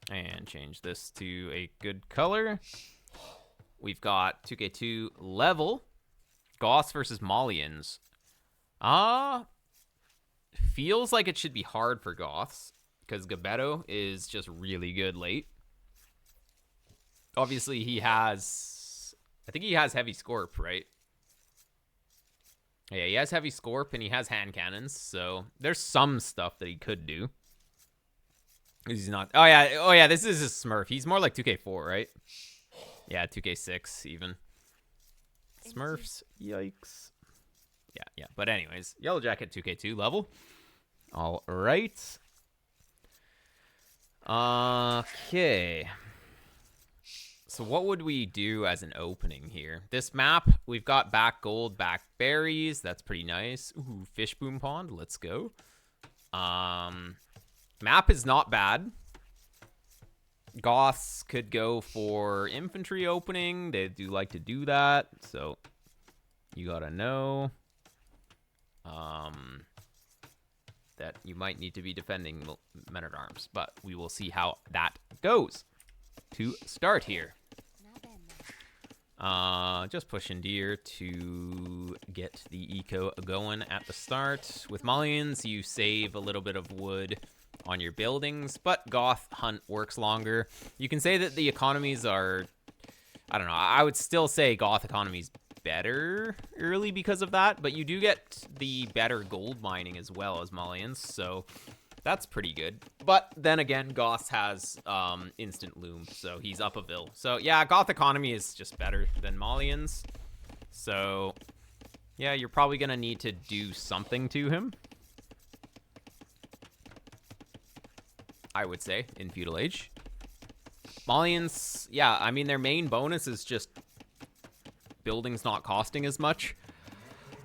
And change this to a good color. We've got 2K2 level. Goths versus Malians. Feels like it should be hard for Goths, because Gbetos is just really good late. Obviously, he has... I think he has heavy Scorp, right? Yeah, he has heavy Scorp, and he has hand cannons, so there's some stuff that he could do. He's not... Oh, yeah, this is a Smurf. He's more like 2K4, right? Yeah, 2K6, even. Smurfs, yikes. Yeah. But anyways, Yellow Jacket 2K2 level. All right. Okay. So what would we do as an opening here? This map, we've got back gold, back berries. That's pretty nice. Ooh, fish boom pond. Let's go. Map is not bad. Goths could go for infantry opening. They do like to do that. So you gotta know that you might need to be defending men-at-arms. But we will see how that goes to start here. Just pushing deer to get the eco going at the start. With Malians, you save a little bit of wood on your buildings, but Goth hunt works longer. You can say that the economies are... I don't know. I would still say Goth economy's better early because of that, but you do get the better gold mining as well as Malians, so that's pretty good. But then again, Goth has instant loom, so he's up a bill. So yeah, Goth economy is just better than Malians. So yeah, you're probably gonna need to do something to him, I would say, in Feudal Age. Malians, yeah, I mean, their main bonus is just buildings not costing as much.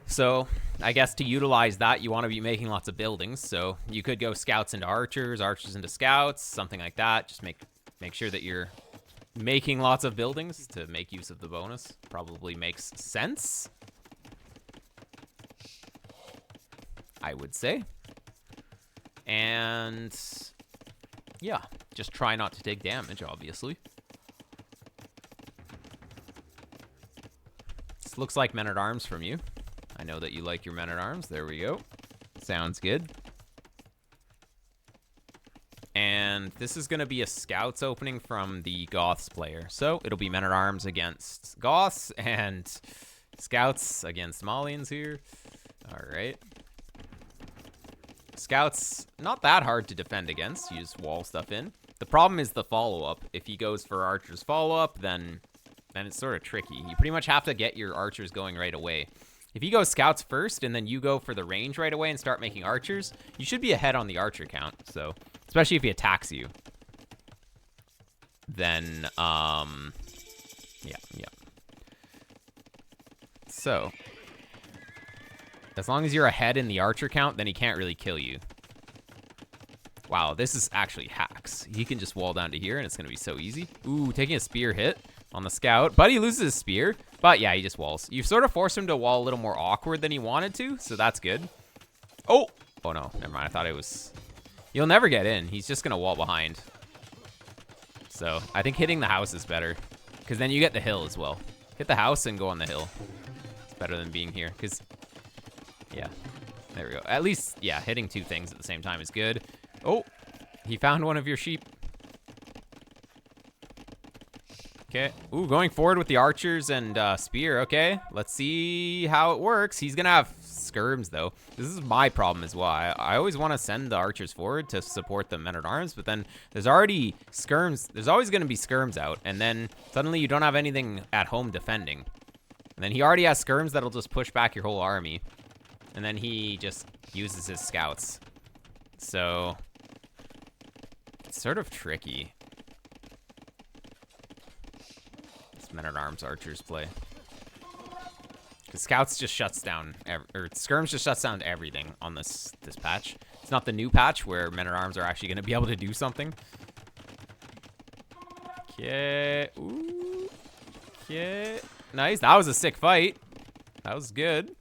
So I guess to utilize that, you want to be making lots of buildings. So you could go scouts into archers, archers into scouts, something like that. Just make sure that you're making lots of buildings to make use of the bonus. Probably makes sense, I would say. And yeah, just try not to take damage, obviously. This looks like men-at-arms from you. I know that you like your men-at-arms. There we go. Sounds good. And this is going to be a scouts opening from the Goths player. So it'll be men-at-arms against Goths and scouts against Malians here. All right. Scouts, not that hard to defend against. You just wall stuff in. The problem is the follow-up. If he goes for archers follow-up, then it's sort of tricky. You pretty much have to get your archers going right away. If you go scouts first and then you go for the range right away and start making archers, you should be ahead on the archer count. So, especially if he attacks you. Then, yeah. So, as long as you're ahead in the archer count, then he can't really kill you. Wow, this is actually hacks. He can just wall down to here and it's going to be so easy. Ooh, taking a spear hit on the scout, but he loses his spear. But yeah, he just walls. You've sort of forced him to wall a little more awkward than he wanted to, so that's good. Oh no, never mind. I thought it was... You'll never get in. He's just going to wall behind. So I think hitting the house is better, because then you get the hill as well. Hit the house and go on the hill. It's better than being here, because... Yeah, there we go. At least, yeah, hitting two things at the same time is good. Oh, he found one of your sheep. Okay. Ooh, going forward with the archers and spear. Okay, let's see how it works. He's going to have skirms, though. This is my problem as well. I always want to send the archers forward to support the men-at-arms, but then there's already skirms. There's always going to be skirms out, and then suddenly you don't have anything at home defending. And then he already has skirms that'll just push back your whole army. And then he just uses his scouts. So it's sort of tricky. Men-at-arms archers play, because scouts just shuts down, or skirms just shuts down everything on this patch. It's not the new patch where men-at-arms are actually going to be able to do something. Okay, ooh, okay, nice. That was a sick fight. That was good.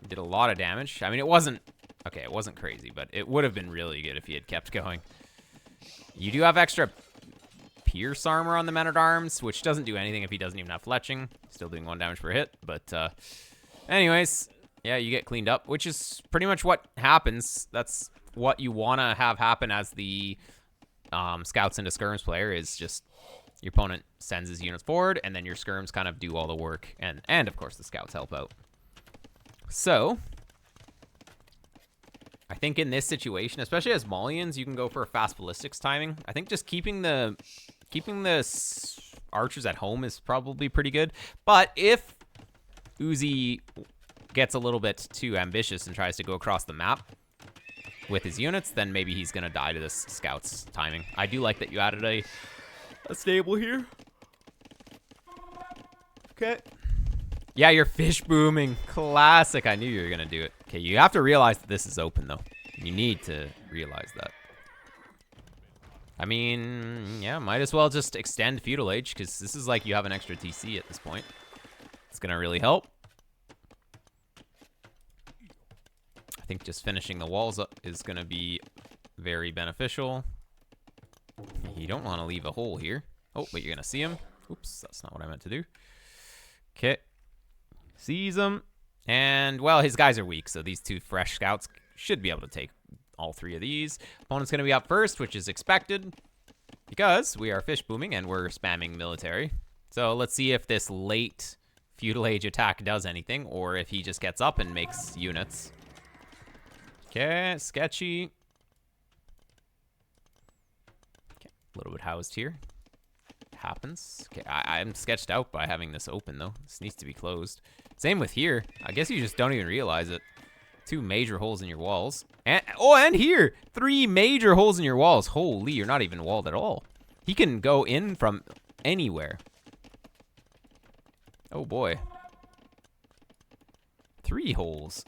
Did a lot of damage. I mean, it wasn't crazy, but it would have been really good if he had kept going. You do have extra pierce armor on the men-at-arms, which doesn't do anything if he doesn't even have fletching. Still doing 1 damage per hit, but anyways, yeah, you get cleaned up, which is pretty much what happens. That's what you want to have happen as the scouts into skirms player, is just your opponent sends his units forward, and then your skirms kind of do all the work, and of course the scouts help out. So I think in this situation, especially as Malians, you can go for a fast ballistics timing. I think just keeping the archers at home is probably pretty good. But if Uzi gets a little bit too ambitious and tries to go across the map with his units, then maybe he's gonna die to this scout's timing. I do like that you added a stable here. Okay. Yeah, you're fish booming. Classic. I knew you were gonna do it. Okay, you have to realize that this is open though. You need to realize that. I mean, yeah, might as well just extend Feudal Age, because this is like you have an extra TC at this point. It's gonna really help. I think just finishing the walls up is gonna be very beneficial. You don't want to leave a hole here. Oh, but you're gonna see him. Oops, that's not what I meant to do. Okay. Sees him. And, well, his guys are weak, so these 2 fresh scouts should be able to take all 3 of these. Opponent's going to be up first, which is expected, because we are fish booming and we're spamming military. So let's see if this late Feudal Age attack does anything, or if he just gets up and makes units. Okay, sketchy. Okay, a little bit housed here. Happens. Okay, I'm sketched out by having this open, though. This needs to be closed. Same with here. I guess you just don't even realize it. 2 major holes in your walls. And, oh, and here! 3 major holes in your walls. Holy, you're not even walled at all. He can go in from anywhere. Oh, boy. 3 holes.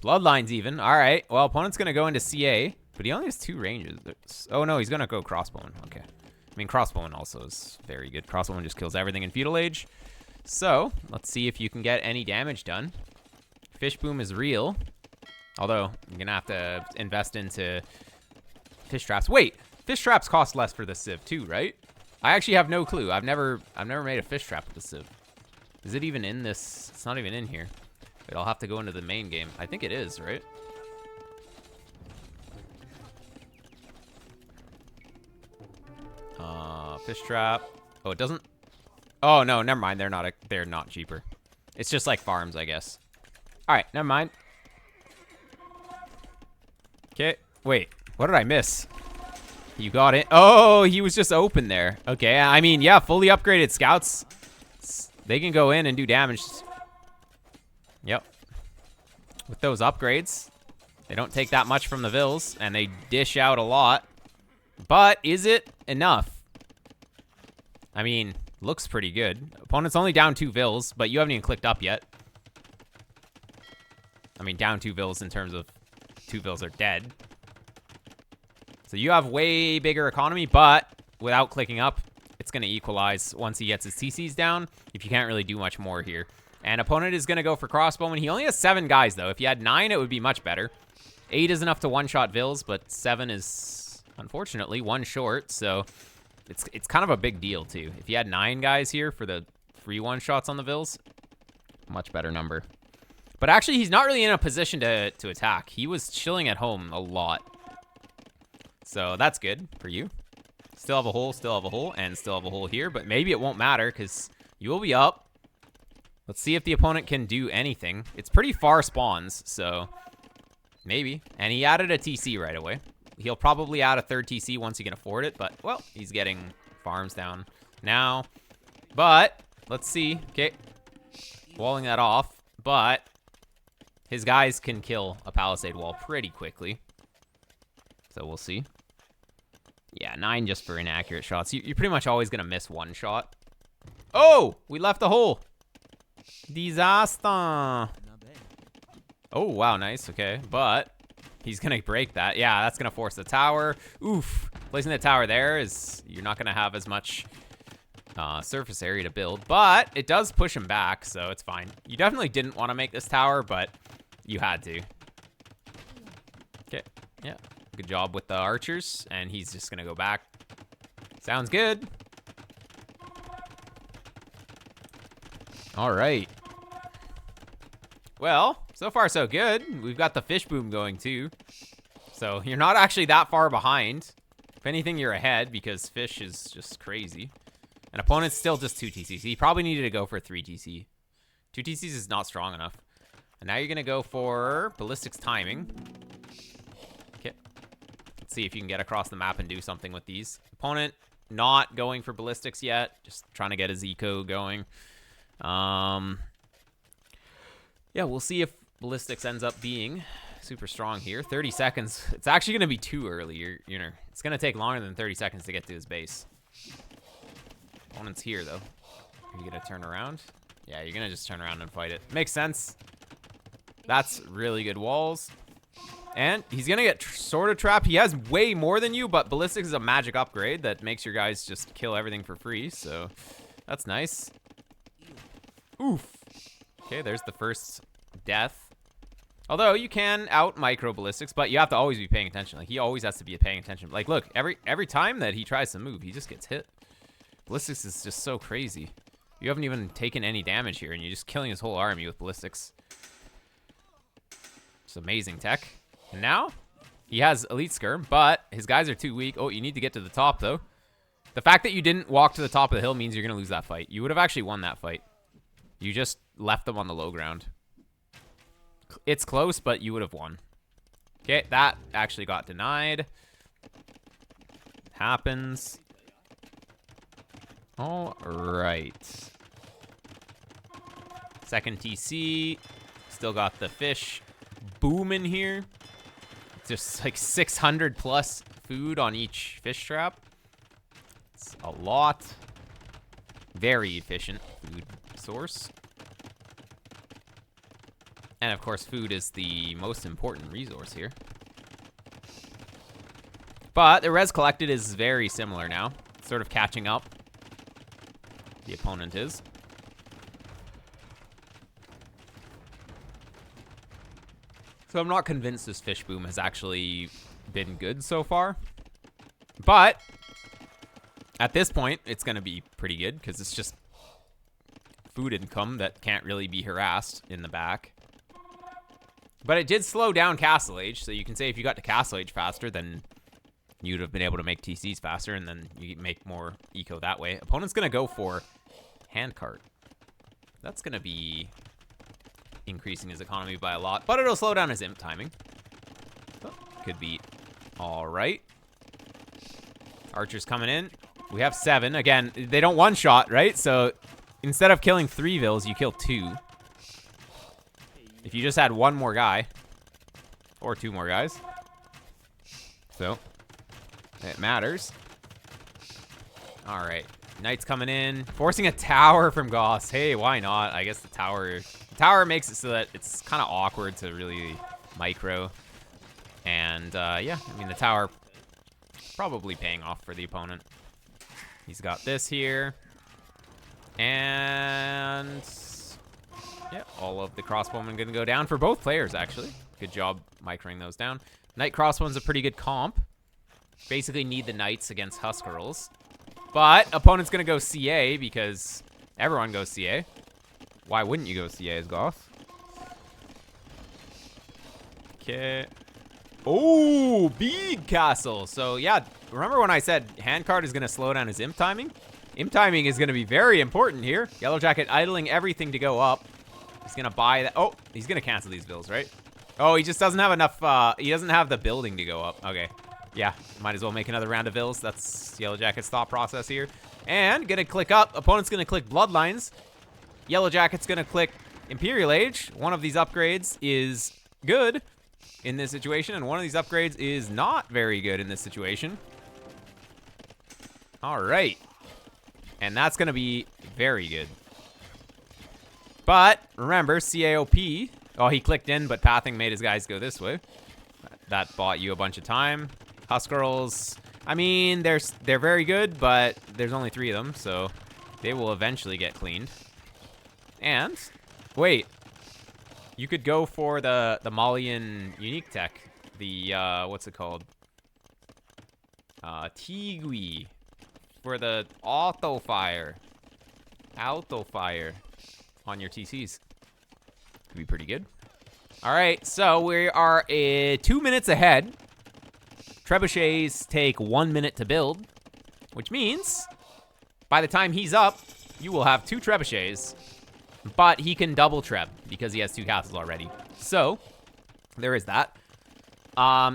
Bloodlines even. All right. Well, opponent's going to go into CA, but he only has 2 ranges. Oh, no, he's going to go crossbowing. Okay. I mean, crossbowing also is very good. Crossbowing just kills everything in Feudal Age. So, let's see if you can get any damage done. Fish boom is real. Although, you're going to have to invest into fish traps. Wait, fish traps cost less for the Civ too, right? I actually have no clue. I've never made a fish trap with the Civ. Is it even in this? It's not even in here. Wait, I'll have to go into the main game. I think it is, right? Fish trap. Oh, it doesn't. Oh no, never mind. They're not cheaper. It's just like farms, I guess. All right, never mind. Okay, wait. What did I miss? You got it. Oh, he was just open there. Okay, I mean, yeah, fully upgraded scouts. They can go in and do damage. Yep. With those upgrades, they don't take that much from the vills, and they dish out a lot. But is it enough? I mean, looks pretty good. Opponent's only down 2 vills, but you haven't even clicked up yet. I mean, down 2 vills in terms of 2 vills are dead. So you have way bigger economy, but without clicking up, it's going to equalize once he gets his TCs down, if you can't really do much more here. And opponent is going to go for crossbowman. He only has 7 guys, though. If he had 9, it would be much better. 8 is enough to one-shot vills, but 7 is, unfortunately, 1 short, so it's kind of a big deal, too. If you had 9 guys here for the free one-shots on the vills, much better number. But actually, he's not really in a position to attack. He was chilling at home a lot. So that's good for you. Still have a hole, and still have a hole here. But maybe it won't matter because you will be up. Let's see if the opponent can do anything. It's pretty far spawns, so maybe. And he added a TC right away. He'll probably add a 3rd TC once he can afford it. But, well, he's getting farms down now. But, let's see. Okay. Walling that off. But his guys can kill a palisade wall pretty quickly. So we'll see. Yeah, 9 just for inaccurate shots. You're pretty much always going to miss 1 shot. Oh, we left the hole. Disaster. Oh, wow, nice. Okay, but he's going to break that. Yeah, that's going to force the tower. Oof. Placing the tower there is you're not going to have as much surface area to build, but it does push him back, so it's fine. You definitely didn't want to make this tower, but you had to. Okay, yeah. Good job with the archers, and he's just gonna go back. Sounds good. All right. Well, so far so good. We've got the fish boom going too. So you're not actually that far behind. If anything, you're ahead because fish is just crazy. An opponent's still just 2 TCs. He probably needed to go for 3 TC. 2 TCs is not strong enough. And now you're gonna go for ballistics timing. Okay. Let's see if you can get across the map and do something with these. Opponent not going for ballistics yet. Just trying to get his eco going. Yeah, we'll see if ballistics ends up being super strong here. 30 seconds. It's actually going to be too early. You know, it's going to take longer than 30 seconds to get to his base. Opponent's here, though. Are you going to turn around? Yeah, you're going to just turn around and fight it. Makes sense. That's really good walls. And he's going to get sort of trapped. He has way more than you, but ballistics is a magic upgrade that makes your guys just kill everything for free. So that's nice. Oof. Okay, there's the first death. Although you can out micro ballistics, but you have to always be paying attention. Like he always has to be paying attention. Like look, every time that he tries to move, he just gets hit. Ballistics is just so crazy. You haven't even taken any damage here, and you're just killing his whole army with ballistics. It's amazing tech. And now he has elite skirm, but his guys are too weak. Oh, you need to get to the top though. The fact that you didn't walk to the top of the hill means you're gonna lose that fight. You would have actually won that fight. You just left them on the low ground. It's close, but you would have won. Okay, that actually got denied. Happens. All right. Second TC. Still got the fish booming here. Just like 600 plus food on each fish trap. It's a lot. Very efficient food source. And of course, food is the most important resource here. But the res collected is very similar now. Sort of catching up. The opponent is. So I'm not convinced this fish boom has actually been good so far. But at this point, it's going to be pretty good because it's just food income that can't really be harassed in the back. But it did slow down Castle Age, so you can say if you got to Castle Age faster, then you'd have been able to make TCs faster, and then you make more eco that way. Opponent's going to go for Handcart. That's going to be increasing his economy by a lot, but it'll slow down his imp timing. Oh, could be all right. Archers coming in. We have 7. Again, they don't one-shot, right? So instead of killing 3 vills, you kill 2. If you just had 1 more guy, or 2 more guys. So, it matters. All right, Knights coming in. Forcing a tower from Goths. Hey, why not? I guess the tower makes it so that it's kind of awkward to really micro. And, yeah, I mean, the tower probably paying off for the opponent. He's got this here. And yeah, all of the crossbowmen gonna go down for both players, actually. Good job microing those down. Knight crossbow's a pretty good comp. Basically need the knights against Huskarls. But opponent's gonna go CA because everyone goes CA. Why wouldn't you go CA as Goth? Okay. Oh, big castle. So yeah, remember when I said Handcart is gonna slow down his imp timing? Imp timing is gonna be very important here. Yellow Jacket idling everything to go up. He's gonna buy that. Oh, he's gonna cancel these bills, right? Oh, he just doesn't have enough. He doesn't have the building to go up. Okay. Yeah, might as well make another round of bills. That's Yellow Jacket's thought process here. And gonna click up. Opponent's gonna click Bloodlines. Yellow Jacket's gonna click Imperial Age. One of these upgrades is good in this situation, and one of these upgrades is not very good in this situation. All right. And that's gonna be very good. But remember, CAOP. Oh, he clicked in, but pathing made his guys go this way. That bought you a bunch of time. Huskarls, I mean, they're very good, but there's only 3 of them, so they will eventually get cleaned. And wait, you could go for the Malian unique tech. The what's it called? Tigui for the auto fire. Auto fire on your TCs. Could be pretty good. All right, so we are 2 minutes ahead. Trebuchets take 1 minute to build, which means by the time he's up, you will have 2 trebuchets, but he can double treb because he has 2 castles already. So there is that.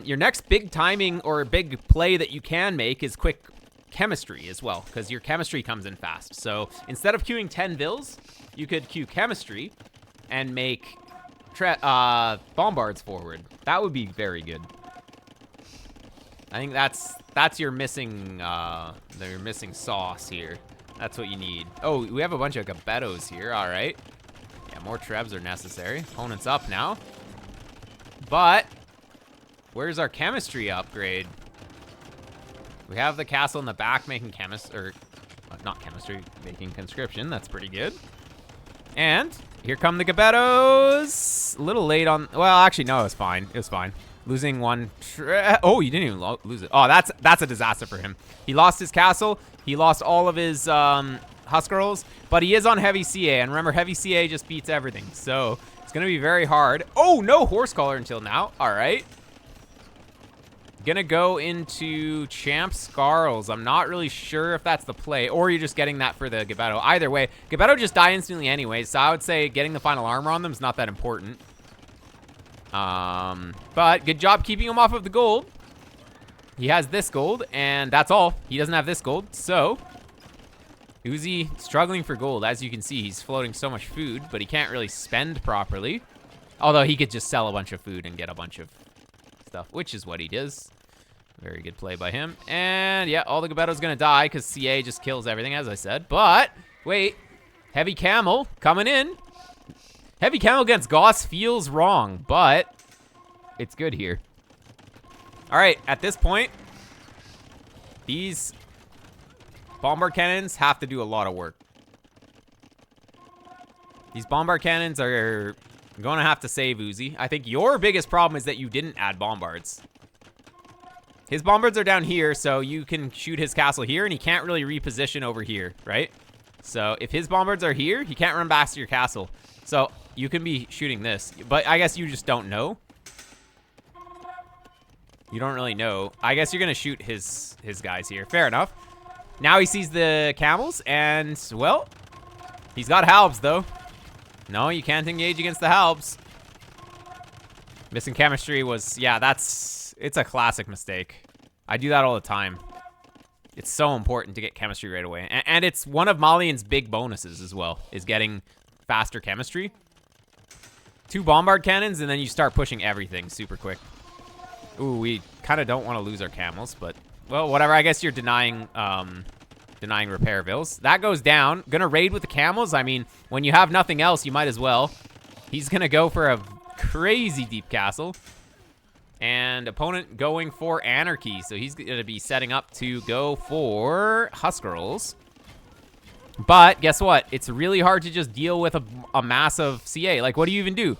Your next big timing or big play that you can make is quick chemistry as well, because your chemistry comes in fast. So instead of queuing 10 vills, you could queue chemistry and make bombards forward. That would be very good. I think that's your missing sauce here. That's what you need. Oh, we have a bunch of Gbetos here. All right. Yeah, more trebs are necessary. Opponent's up now. But where's our chemistry upgrade? We have the castle in the back making not chemistry, making conscription. That's pretty good. And here come the Gbetos. A little late on, well, actually, no, it was fine. It was fine. Losing one, oh, you didn't even lose it. Oh, that's a disaster for him. He lost his castle. He lost all of his husk rolls, but he is on heavy CA. And remember, heavy CA just beats everything. So it's going to be very hard. Oh, no horse collar until now. All right. Gonna go into Champ Scarls. I'm not really sure if that's the play, or you're just getting that for the Gbeto. Either way, Gbeto just die instantly anyways, so I would say getting the final armor on them is not that important. But good job keeping him off of the gold. He has this gold, and that's all. He doesn't have this gold, so Uzi struggling for gold. As you can see, he's floating so much food, but he can't really spend properly. Although he could just sell a bunch of food and get a bunch of stuff, which is what he does. Very good play by him. And yeah, all the Gbeto's gonna die because CA just kills everything, as I said. But wait, heavy camel coming in. Heavy camel against Goths feels wrong, but it's good here. All right, at this point, these bombard cannons have to do a lot of work. These bombard cannons are gonna have to save Uzi. I think your biggest problem is that you didn't add bombards. His bombards are down here, so you can shoot his castle here, and he can't really reposition over here, right? So if his bombards are here, he can't run back to your castle. So you can be shooting this, but I guess you just don't know. You don't really know. I guess you're gonna shoot his guys here. Fair enough. Now he sees the camels, and, well, he's got halbs, though. No, you can't engage against the halbs. Missing chemistry was, yeah, it's a classic mistake. I do that all the time. It's so important to get chemistry right away. And it's one of Malian's big bonuses as well, is getting faster chemistry. 2 bombard cannons, and then you start pushing everything super quick. Ooh, we kind of don't want to lose our camels, but, well, whatever. I guess you're denying repair vills. That goes down. Gonna raid with the camels. I mean, when you have nothing else, you might as well. He's gonna go for a crazy deep castle. And opponent going for anarchy. So he's gonna be setting up to go for Huskarls. But guess what? It's really hard to just deal with a massive CA. Like, what do you even do?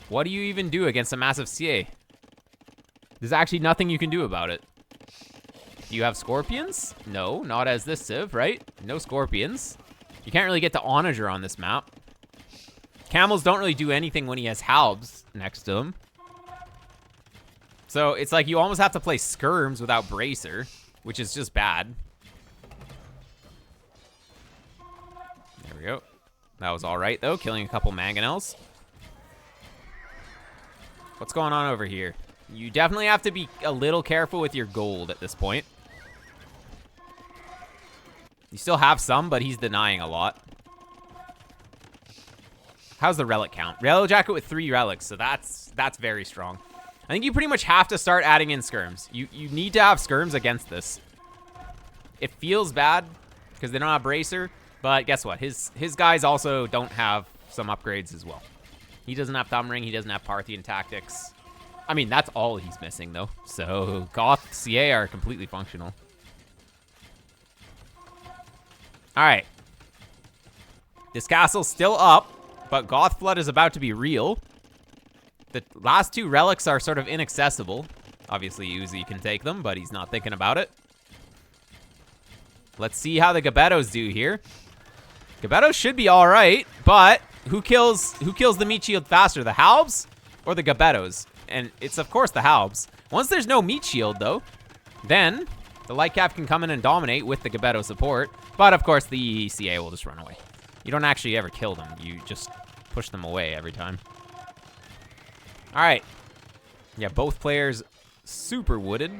What do you even do against a massive CA? There's actually nothing you can do about it. Do you have scorpions? No, not as this civ, right? No scorpions. You can't really get to onager on this map. Camels don't really do anything when he has halbs next to him. So it's like you almost have to play skirms without bracer, which is just bad. There we go. That was all right, though, killing a couple mangonels. What's going on over here? You definitely have to be a little careful with your gold at this point. You still have some, but he's denying a lot. How's the relic count? Yellow jacket with 3 relics, so that's very strong. I think you pretty much have to start adding in skirms. You need to have skirms against this. It feels bad because they don't have bracer, but guess what? His guys also don't have some upgrades as well. He doesn't have thumb ring. He doesn't have Parthian tactics. I mean, that's all he's missing, though. So Goth CA are completely functional. All right. This castle's still up, but Goth Flood is about to be real. The last 2 relics are sort of inaccessible. Obviously, Uzi can take them, but he's not thinking about it. Let's see how the Gbetos do here. Gbetos should be all right, but who kills the meat shield faster, the Halbs or the Gbetos? And it's, of course, the Halbs. Once there's no meat shield, though, then the light cap can come in and dominate with the Gbeto support. But, of course, the CA will just run away. You don't actually ever kill them. You just push them away every time. All right. Yeah, both players super wooded.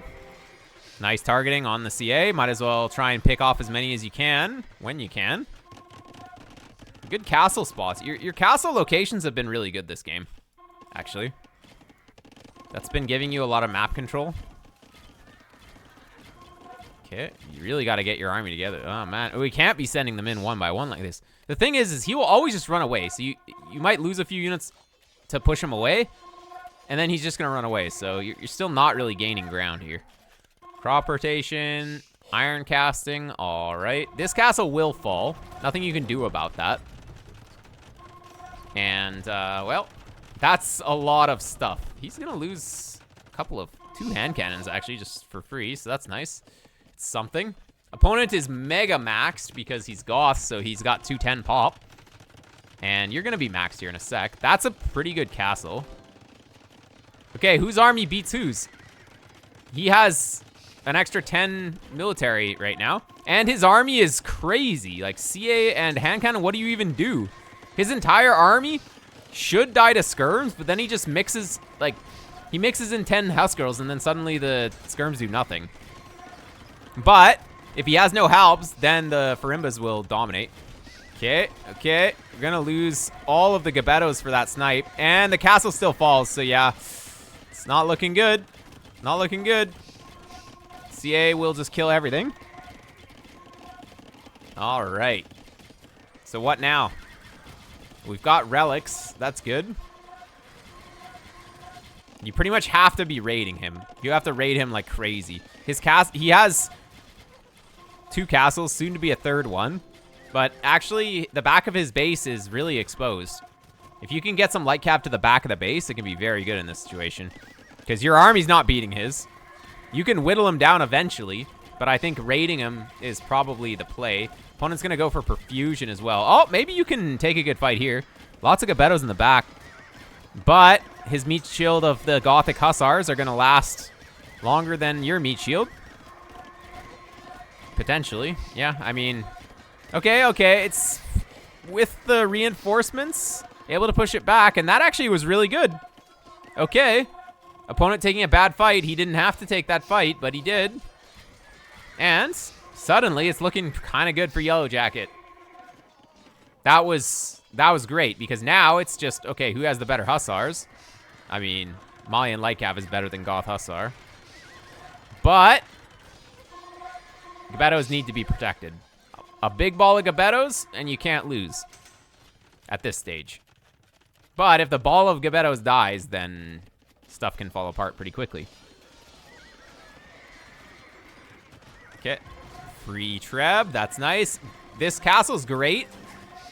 Nice targeting on the CA. Might as well try and pick off as many as you can when you can. Good castle spots. Your castle locations have been really good this game, actually. That's been giving you a lot of map control. Okay, you really got to get your army together. Oh, man. We can't be sending them in one by one like this. The thing is he will always just run away. So you might lose a few units to push him away, and then he's just going to run away. So you're still not really gaining ground here. Crop rotation, iron casting. All right. This castle will fall. Nothing you can do about that. And, well, that's a lot of stuff. He's going to lose a couple of 2 hand cannons, actually, just for free. So that's nice. It's something. Opponent is mega maxed because he's Goths, so he's got 210 pop. And you're going to be maxed here in a sec. That's a pretty good castle. Okay, whose army beats whose? He has an extra 10 military right now. And his army is crazy. Like, CA and hand cannon, what do you even do? His entire army should die to skirms, but then he just mixes, like, he mixes in 10 house girls, and then suddenly the skirms do nothing. But if he has no Halbs, then the Farimbas will dominate. Okay. We're gonna lose all of the Gbetos for that snipe, and the castle still falls, so yeah, it's not looking good. Not looking good. CA will just kill everything. All right. So what now? We've got relics. That's good. You pretty much have to be raiding him. You have to raid him like crazy. He has 2 castles, soon to be a 3rd one. But actually, the back of his base is really exposed. If you can get some light cap to the back of the base, it can be very good in this situation. Because your army's not beating his. You can whittle him down eventually, but I think raiding him is probably the play. Opponent's going to go for perfusion as well. Oh, maybe you can take a good fight here. Lots of Gbetos in the back. But his meat shield of the Gothic Hussars are going to last longer than your meat shield. Potentially. Yeah, I mean... Okay. It's with the reinforcements, able to push it back, and that actually was really good. Okay. Opponent taking a bad fight. He didn't have to take that fight, but he did. And suddenly, it's looking kind of good for Yellow Jacket. That was great, because now it's just, okay, who has the better Hussars? I mean, Malian Light Cav is better than Goth Hussar. But Gbetos need to be protected. A big ball of Gbetos, and you can't lose at this stage. But if the ball of Gbetos dies, then stuff can fall apart pretty quickly. Okay. Free Treb. That's nice. This castle's great.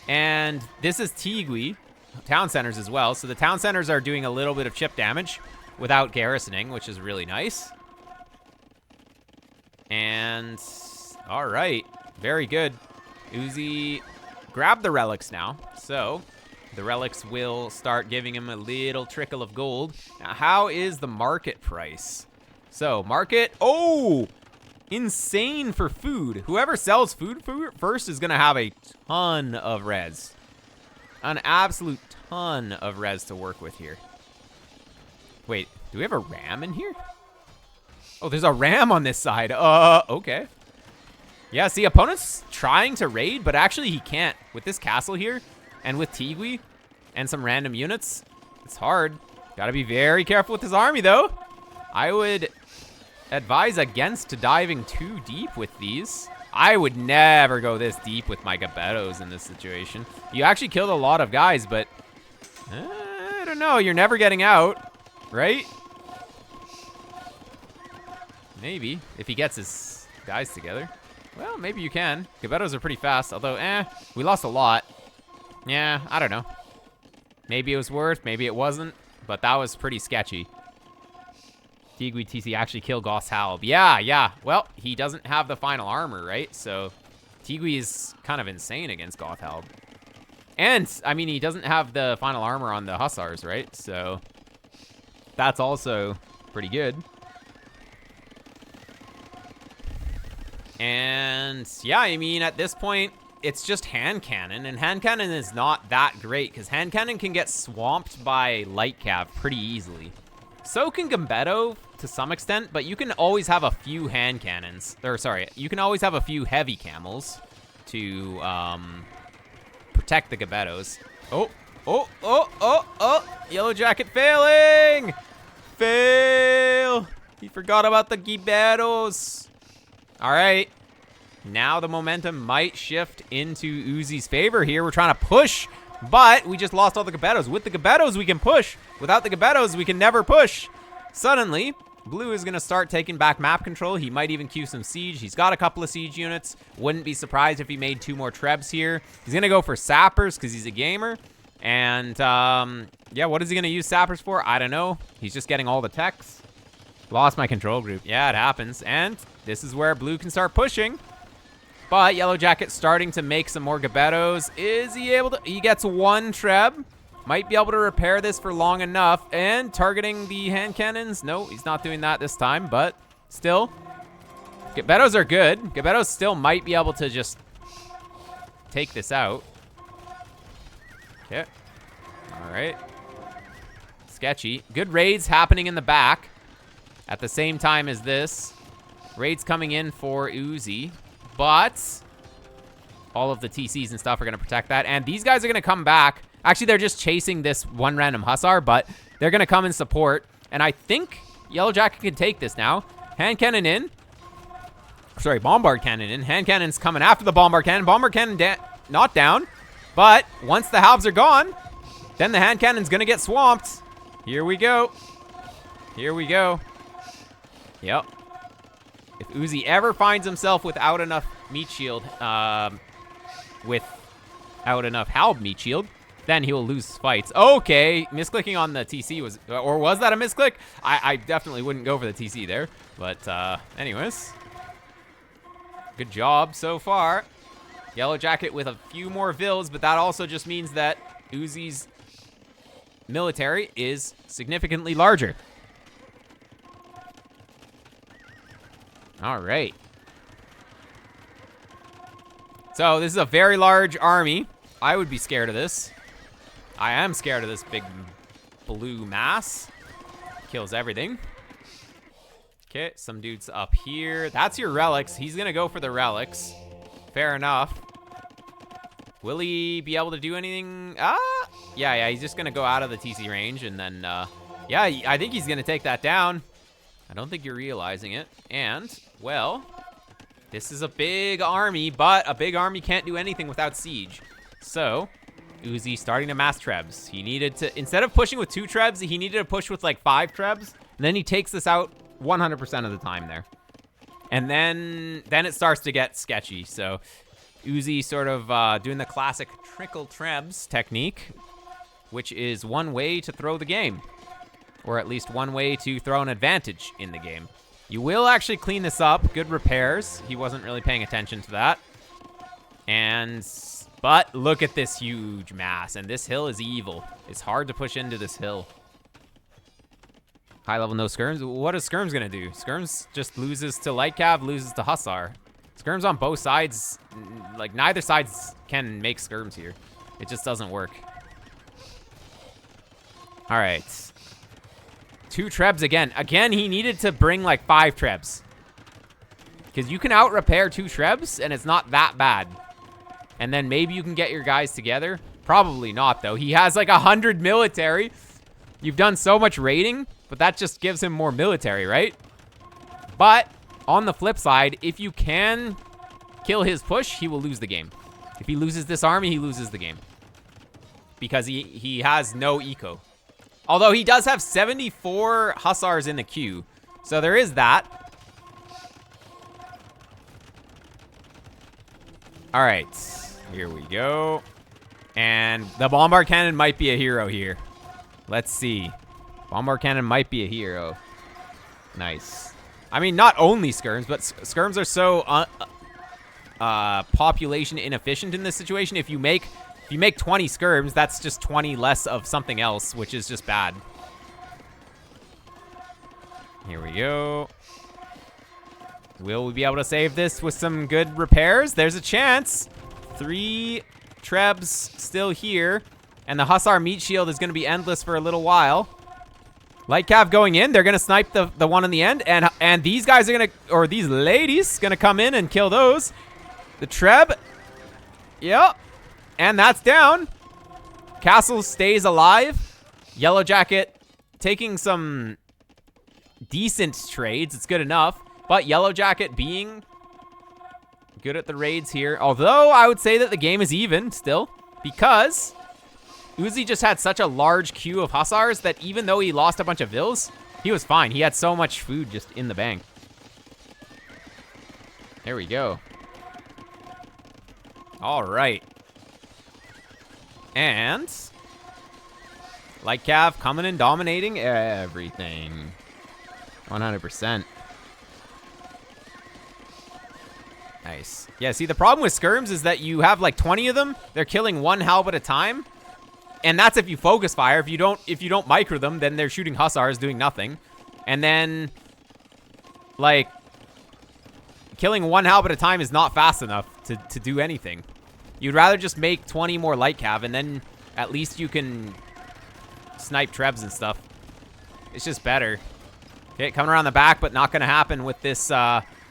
And this is Tigui. Town centers as well. So the town centers are doing a little bit of chip damage without garrisoning, which is really nice. And all right. Very good. Uzi, grab the relics now. So the relics will start giving him a little trickle of gold. Now, how is the market price? So market, oh, insane for food. Whoever sells food first is gonna have a ton of res. An absolute ton of res to work with here. Wait, do we have a ram in here? Oh, there's a ram on this side. Okay. Yeah, see, opponent's trying to raid, but actually he can't. With this castle here, and with Tigui, and some random units, it's hard. Gotta be very careful with his army, though. I would advise against diving too deep with these. I would never go this deep with my Gbetos in this situation. You actually killed a lot of guys, but I don't know. You're never getting out, right? Maybe, if he gets his guys together. Well, maybe you can. Gbetos are pretty fast, although, we lost a lot. Yeah, I don't know. Maybe it was worth, maybe it wasn't, but that was pretty sketchy. Tigui TC actually kill Goths Halb. Yeah. Well, he doesn't have the final armor, right? So Tigui is kind of insane against Goth Halb. And, I mean, he doesn't have the final armor on the Hussars, right? So that's also pretty good. And, yeah, I mean, at this point, it's just hand cannon. And hand cannon is not that great because hand cannon can get swamped by light cav pretty easily. So can Gbeto to some extent, but you can always have a few hand cannons. Or, sorry, you can always have a few heavy camels to protect the Gbetos. Oh. Yellow Jacket failing. Fail. He forgot about the Gbetos. All right. Now the momentum might shift into Uzi's favor here. We're trying to push, but we just lost all the Gbetos. With the Gbetos, we can push. Without the Gbetos, we can never push. Suddenly, Blue is going to start taking back map control. He might even queue some siege. He's got a couple of siege units. Wouldn't be surprised if he made 2 more Trebs here. He's going to go for sappers because he's a gamer. And, yeah, what is he going to use sappers for? I don't know. He's just getting all the techs. Lost my control group. Yeah, it happens. And this is where Blue can start pushing. But Yellow Jacket starting to make some more Gbetos. Is he able to? He gets 1 Treb. Might be able to repair this for long enough. And targeting the hand cannons. No, he's not doing that this time. But still, Gbetos are good. Gbetos still might be able to just take this out. Okay. All right. Sketchy. Good raids happening in the back at the same time as this. Raids coming in for Uzi. But all of the TCs and stuff are going to protect that. And these guys are going to come back. Actually, they're just chasing this one random Hussar, but they're going to come and support. And I think Yellow Jacket can take this now. Hand cannon in. Sorry, bombard cannon in. Hand cannon's coming after the bombard cannon. Bombard cannon not down. But once the halves are gone, then the hand cannon's going to get swamped. Here we go. Here we go. Yep. If Uzi ever finds himself without enough meat shield, without enough Halb meat shield, then he will lose fights. Okay, misclicking on the TC was, or was that a misclick? I definitely wouldn't go for the TC there. But anyways, good job so far. Yellow Jacket with a few more vills, but that also just means that Uzi's military is significantly larger. All right. So this is a very large army. I would be scared of this. I am scared of this big blue mass. Kills everything. Okay, some dudes up here. That's your relics. He's gonna go for the relics. Fair enough. Will he be able to do anything? Yeah, he's just gonna go out of the TC range and then, yeah, I think he's gonna take that down. I don't think you're realizing it. And, well, this is a big army, but a big army can't do anything without siege. So, Uzi starting to mass Trebs. He needed to, instead of pushing with 2 Trebs, he needed to push with like 5 Trebs. And then he takes this out 100% of the time there. And then it starts to get sketchy. So, Uzi sort of doing the classic trickle Trebs technique, which is one way to throw the game. Or at least one way to throw an advantage in the game. You will actually clean this up. Good repairs. He wasn't really paying attention to that. But look at this huge mass. And this hill is evil. It's hard to push into this hill. High level, no skirms. What is skirms gonna do? Skirms just loses to light cav, loses to Hussar. Skirms on both sides, like neither sides can make skirms here. It just doesn't work. All right. 2 Trebs again. Again, he needed to bring like 5 Trebs. Because you can out-repair 2 Trebs, and it's not that bad. And then maybe you can get your guys together. Probably not, though. He has like 100 military. You've done so much raiding, but that just gives him more military, right? But on the flip side, if you can kill his push, he will lose the game. If he loses this army, he loses the game. Because he has no eco. Although he does have 74 Hussars in the queue. So there is that. All right. Here we go. And the bombard cannon might be a hero here. Let's see. Bombard cannon might be a hero. Nice. I mean, not only skirms, but skirms are so population inefficient in this situation. If you make 20 skirms, that's just 20 less of something else, which is just bad. Here we go. Will we be able to save this with some good repairs? There's a chance. 3 Trebs still here. And the Hussar meat shield is going to be endless for a little while. Light Cav going in. They're going to snipe the one in the end. And these guys are going to, or these ladies, going to come in and kill those. The Treb. Yep. And that's down. Castle stays alive. Yellow Jacket taking some decent trades. It's good enough. But Yellow Jacket being good at the raids here. Although I would say that the game is even still. Because Uzi just had such a large queue of Hussars that even though he lost a bunch of vills, he was fine. He had so much food just in the bank. There we go. All right. And Light Cav coming and dominating everything. 100%. Nice. Yeah, see, the problem with skirms is that you have like 20 of them. They're killing one halb at a time. And that's if you focus fire. If you don't micro them, then they're shooting Hussars doing nothing. And then like killing one halb at a time is not fast enough to do anything. You'd rather just make 20 more Light Cav, and then at least you can snipe Trebs and stuff. It's just better. Okay, coming around the back, but not gonna happen with this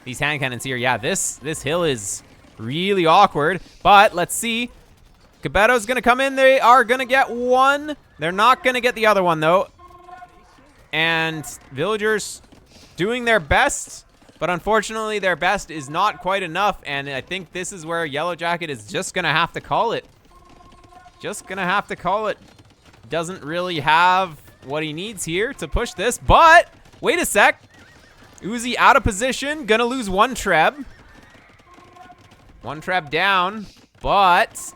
these hand cannons here. Yeah, this hill is really awkward, but let's see. Gbetos gonna come in. They are gonna get one. They're not gonna get the other one though. And villagers doing their best, but unfortunately their best is not quite enough. And I think this is where Yellow Jacket is just gonna have to call it. Just gonna have to call it. Doesn't really have what he needs here to push this, but wait a sec. Uzi out of position, gonna lose one Treb. One Treb down, but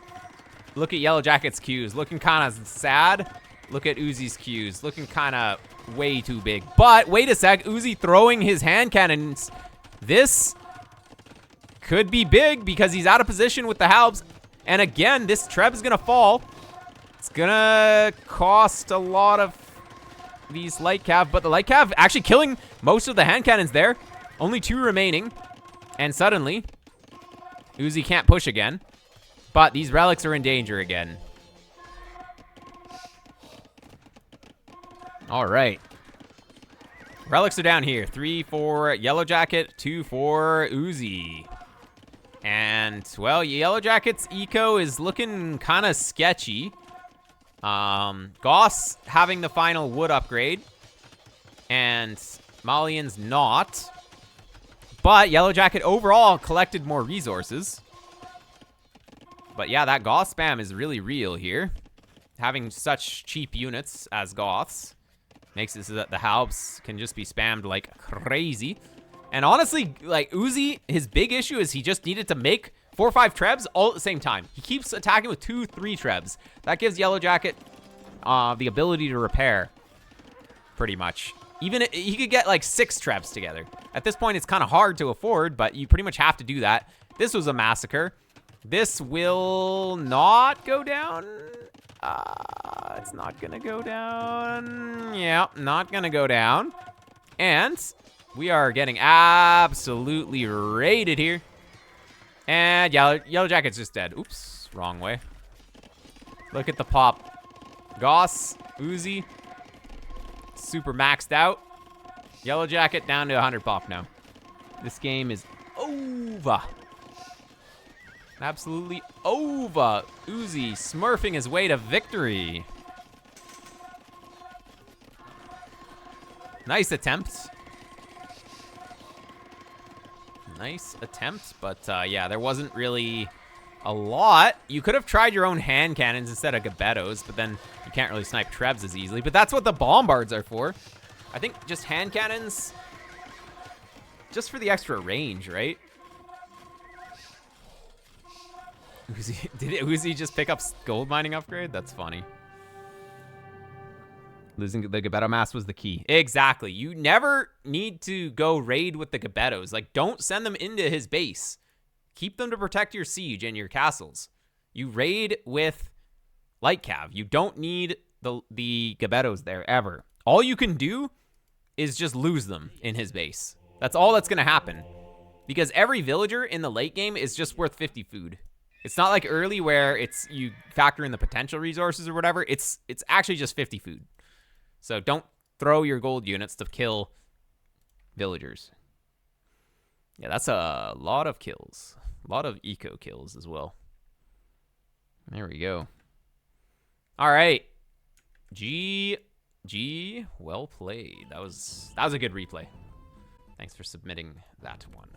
look at Yellow Jacket's queues, looking kind of sad. Look at Uzi's queues, looking kind of way too big. But wait a sec, Uzi throwing his hand cannons. This could be big because he's out of position with the halbs. And again, this Treb is gonna fall. It's gonna cost a lot of these Light Cav, but the Light Cav actually killing most of the hand cannons there. Only 2 remaining. And suddenly, Uzi can't push again. But these relics are in danger again. All right. Relics are down here. 3 for Yellow Jacket, 2 for Uzi. And, well, Yellow Jacket's eco is looking kind of sketchy. Goths having the final wood upgrade. And Malians not. But Yellow Jacket overall collected more resources. But yeah, that Goth spam is really real here. Having such cheap units as Goths makes it so that the halbs can just be spammed like crazy. And honestly, like Uzi, his big issue is he just needed to make 4 or 5 Trebs all at the same time. He keeps attacking with 2, 3 Trebs. That gives Yellow Jacket the ability to repair, pretty much. Even he could get like 6 Trebs together. At this point, it's kind of hard to afford, but you pretty much have to do that. This was a massacre. This will not go down. It's not gonna go down. Yeah, not gonna go down. And we are getting absolutely raided here. And Yellow Jacket's just dead. Oops, wrong way. Look at the pop. Goths, Uzi, super maxed out. Yellow Jacket down to 100 pop now. This game is over. Absolutely over. Uzi smurfing his way to victory. Nice attempt. Nice attempt, but yeah, there wasn't really a lot. You could have tried your own hand cannons instead of Gbetos, but then you can't really snipe Trebs as easily. But that's what the bombards are for. I think just hand cannons, just for the extra range, right? Did Uzi just pick up gold mining upgrade? That's funny. Losing the Gbeto mass was the key. Exactly. You never need to go raid with the Gbetos. Like, don't send them into his base. Keep them to protect your siege and your castles. You raid with light cav. You don't need the Gbetos there ever. All you can do is just lose them in his base. That's all that's going to happen. Because every villager in the late game is just worth 50 food. It's not like early where it's you factor in the potential resources or whatever. It's actually just 50 food. So don't throw your gold units to kill villagers. Yeah, that's a lot of kills. A lot of eco kills as well. There we go. All right. GG. Well played. That was a good replay. Thanks for submitting that one.